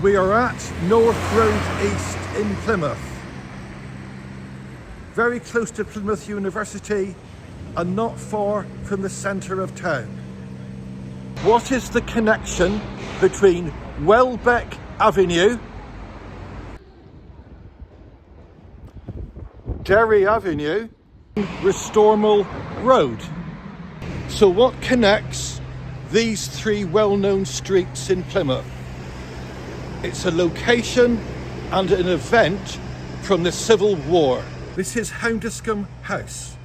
We are at North Road East in Plymouth. Very close to Plymouth University and not far from the centre of town. What is the connection between Welbeck Avenue, Derry Avenue, and Restormel Road? So what connects these three well-known streets in Plymouth? It's a location and an event from the Civil War. This is Houndescombe House,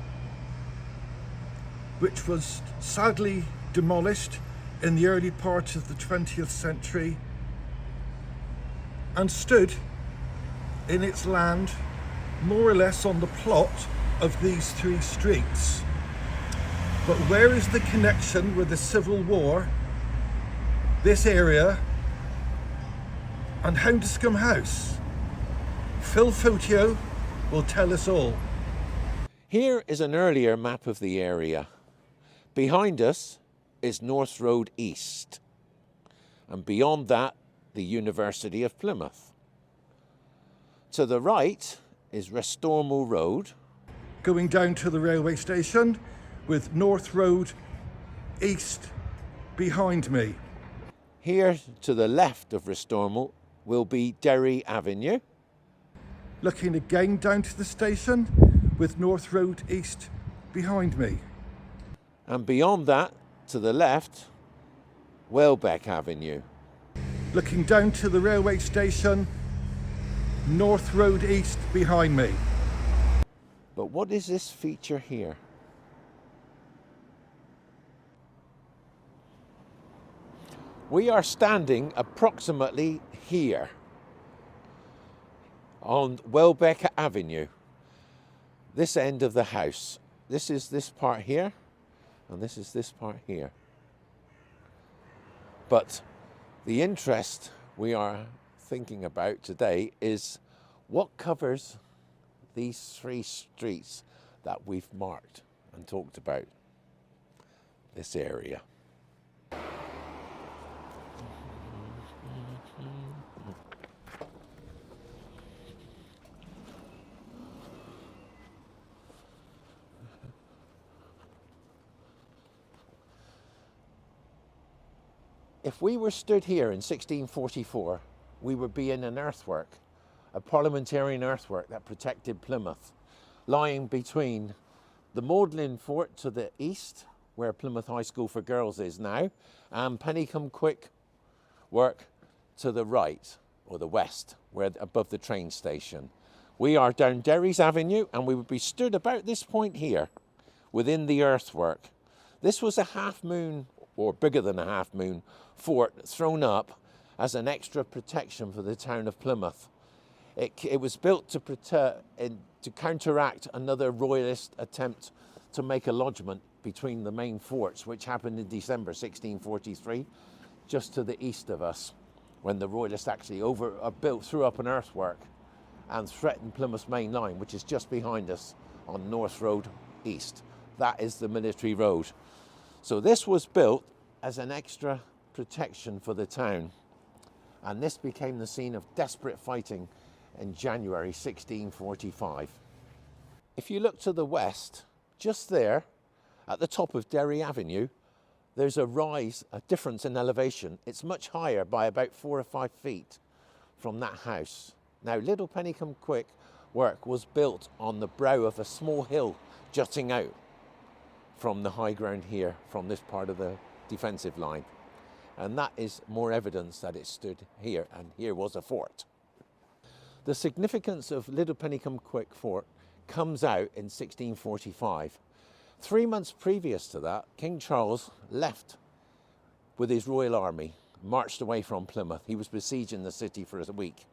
which was sadly demolished in the early part of the 20th century and stood in its land more or less on the plot of these three streets. But where is the connection with the Civil War, this area, and Houndescombe House? Phil Photiou will tell us all. Here is an earlier map of the area. Behind us is North Road East, and beyond that, the University of Plymouth. To the right is Restormel Road. Going down to the railway station with North Road East behind me. Here to the left of Restormel will be Derry Avenue. Looking again down to the station with North Road East behind me. And beyond that, to the left, Welbeck Avenue. Looking down to the railway station, North Road East behind me. But what is this feature here? We are standing approximately here on Welbeck Avenue, this end of the house. This is this part here, and this is this part here. But the interest we are thinking about today is what covers these three streets that we've marked and talked about, this area. If we were stood here in 1644, we would be in an earthwork, a parliamentarian earthwork that protected Plymouth, lying between the Magdalen Fort to the east, where Plymouth High School for Girls is now, and PENNYCOMEQUICK work to the right, or the west, where above the train station. We are down Derry's Avenue, and we would be stood about this point here, within the earthwork. This was a half moon, or bigger than a half moon, fort thrown up as an extra protection for the town of Plymouth. It was built to counteract another royalist attempt to make a lodgement between the main forts, which happened in December 1643, just to the east of us, when the royalists actually threw up an earthwork and threatened Plymouth's main line, which is just behind us on North Road East. That is the military road. So this was built as an extra protection for the town, and this became the scene of desperate fighting in January 1645. If you look to the west, just there at the top of Derry Avenue, there's a difference in elevation. It's much higher by about 4 or 5 feet from that house. Now, Little PENNYCOMEQUICK work was built on the brow of a small hill jutting out from the high ground here, from this part of the defensive line. And that is more evidence that it stood here, and here was a fort. The significance of Little PENNYCOMEQUICK Fort comes out in 1645. 3 months previous to that, King Charles left with his royal army, marched away from Plymouth. He was besieging the city for a week.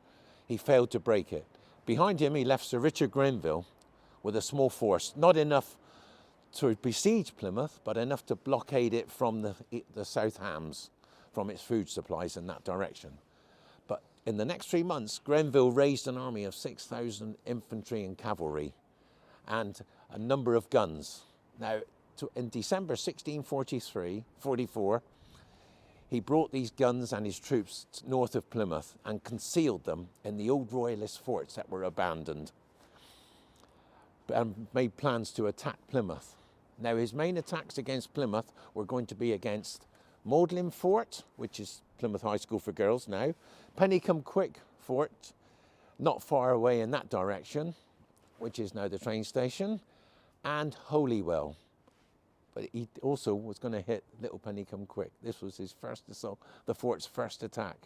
He failed to break it. Behind him, he left Sir Richard Grenville with a small force, not enough to besiege Plymouth, but enough to blockade it from the South Hams, from its food supplies in that direction. But in the next 3 months, Grenville raised an army of 6,000 infantry and cavalry and a number of guns. Now, in December 1644, he brought these guns and his troops north of Plymouth and concealed them in the old royalist forts that were abandoned, and made plans to attack Plymouth. Now, his main attacks against Plymouth were going to be against Magdalen Fort, which is Plymouth High School for Girls now, PENNYCOMEQUICK Fort, not far away in that direction, which is now the train station, and Holywell. But he also was going to hit Little PENNYCOMEQUICK. This was his first assault, the fort's first attack.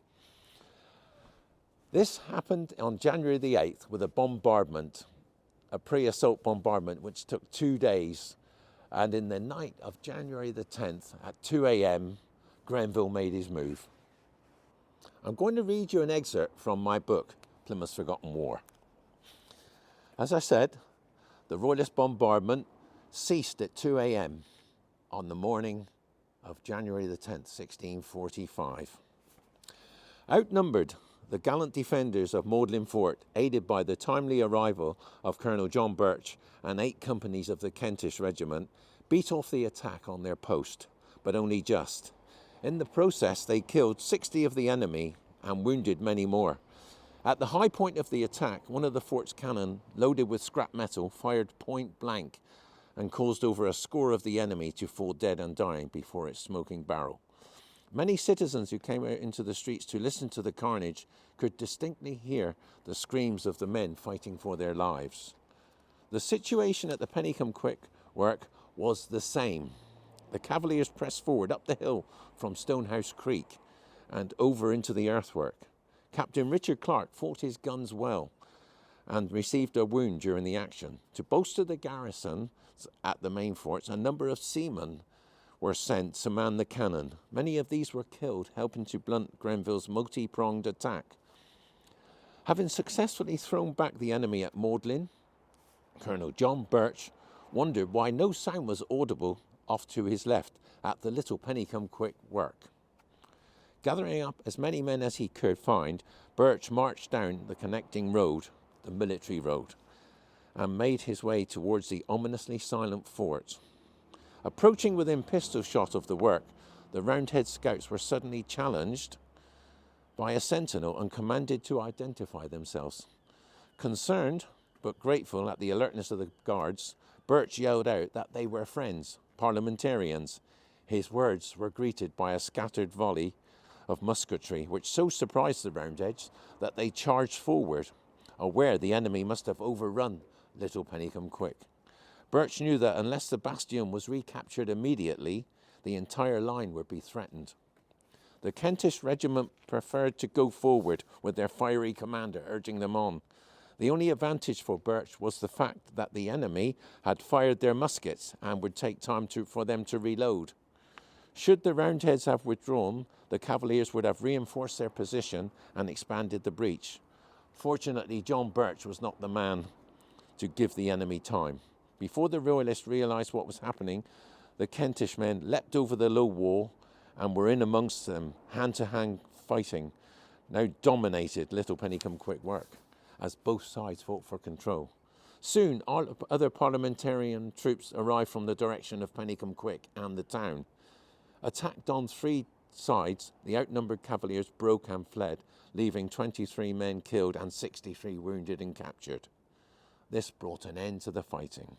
This happened on January the 8th with a bombardment, a pre-assault bombardment, which took 2 days. And in the night of January the 10th at 2 a.m., Grenville made his move. I'm going to read you an excerpt from my book, Plymouth's Forgotten War. As I said, the royalist bombardment ceased at 2 a.m. on the morning of January the 10th, 1645. Outnumbered, the gallant defenders of Magdalen Fort, aided by the timely arrival of Colonel John Birch and 8 companies of the Kentish Regiment, beat off the attack on their post, but only just. In the process, they killed 60 of the enemy and wounded many more. At the high point of the attack, one of the fort's cannon, loaded with scrap metal, fired point blank and caused over a score of the enemy to fall dead and dying before its smoking barrel. Many citizens who came out into the streets to listen to the carnage could distinctly hear the screams of the men fighting for their lives. The situation at the PENNYCOMEQUICK work was the same. The Cavaliers pressed forward up the hill from Stonehouse Creek and over into the earthwork. Captain Richard Clark fought his guns well and received a wound during the action. To bolster the garrison at the main forts, a number of seamen were sent to man the cannon. Many of these were killed, helping to blunt Grenville's multi-pronged attack. Having successfully thrown back the enemy at Magdalen, Colonel John Birch wondered why no sound was audible off to his left at the Little PENNYCOMEQUICK work. Gathering up as many men as he could find, Birch marched down the connecting road, the military road, and made his way towards the ominously silent fort. Approaching within pistol shot of the work, the Roundhead scouts were suddenly challenged by a sentinel and commanded to identify themselves. Concerned, but grateful at the alertness of the guards, Birch yelled out that they were friends, parliamentarians. His words were greeted by a scattered volley of musketry, which so surprised the Roundheads that they charged forward, aware the enemy must have overrun Little PENNYCOMEQUICK. Birch knew that unless the bastion was recaptured immediately, the entire line would be threatened. The Kentish regiment preferred to go forward with their fiery commander urging them on. The only advantage for Birch was the fact that the enemy had fired their muskets and would take time for them to reload. Should the Roundheads have withdrawn, the Cavaliers would have reinforced their position and expanded the breach. Fortunately, John Birch was not the man to give the enemy time. Before the Royalists realised what was happening, the Kentish men leapt over the low wall and were in amongst them, hand-to-hand fighting, now dominated Little PENNYCOMEQUICK work, as both sides fought for control. Soon, other parliamentarian troops arrived from the direction of PENNYCOMEQUICK and the town. Attacked on 3 sides, the outnumbered Cavaliers broke and fled, leaving 23 men killed and 63 wounded and captured. This brought an end to the fighting.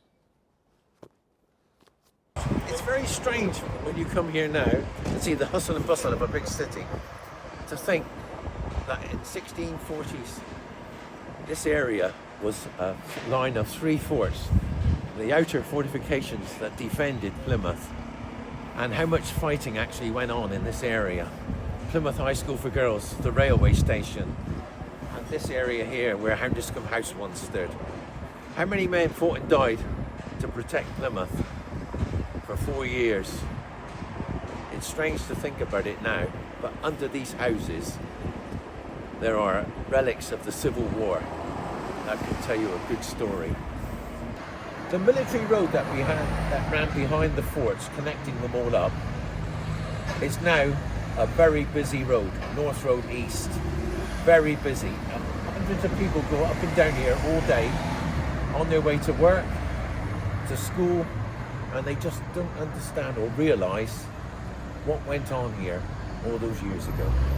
It's very strange when you come here now and see the hustle and bustle of a big city to think that in 1640s this area was a line of 3 forts, the outer fortifications that defended Plymouth, and how much fighting actually went on in this area. Plymouth High School for Girls, the railway station, and this area here where Houndescombe House once stood. How many men fought and died to protect Plymouth for 4 years? It's strange to think about it now, but under these houses there are relics of the Civil War that can tell you a good story. The military road that we had that ran behind the forts, connecting them all up, is now a very busy road, North Road East. Very busy. And hundreds of people go up and down here all day on their way to work, to school, and they just don't understand or realise what went on here all those years ago.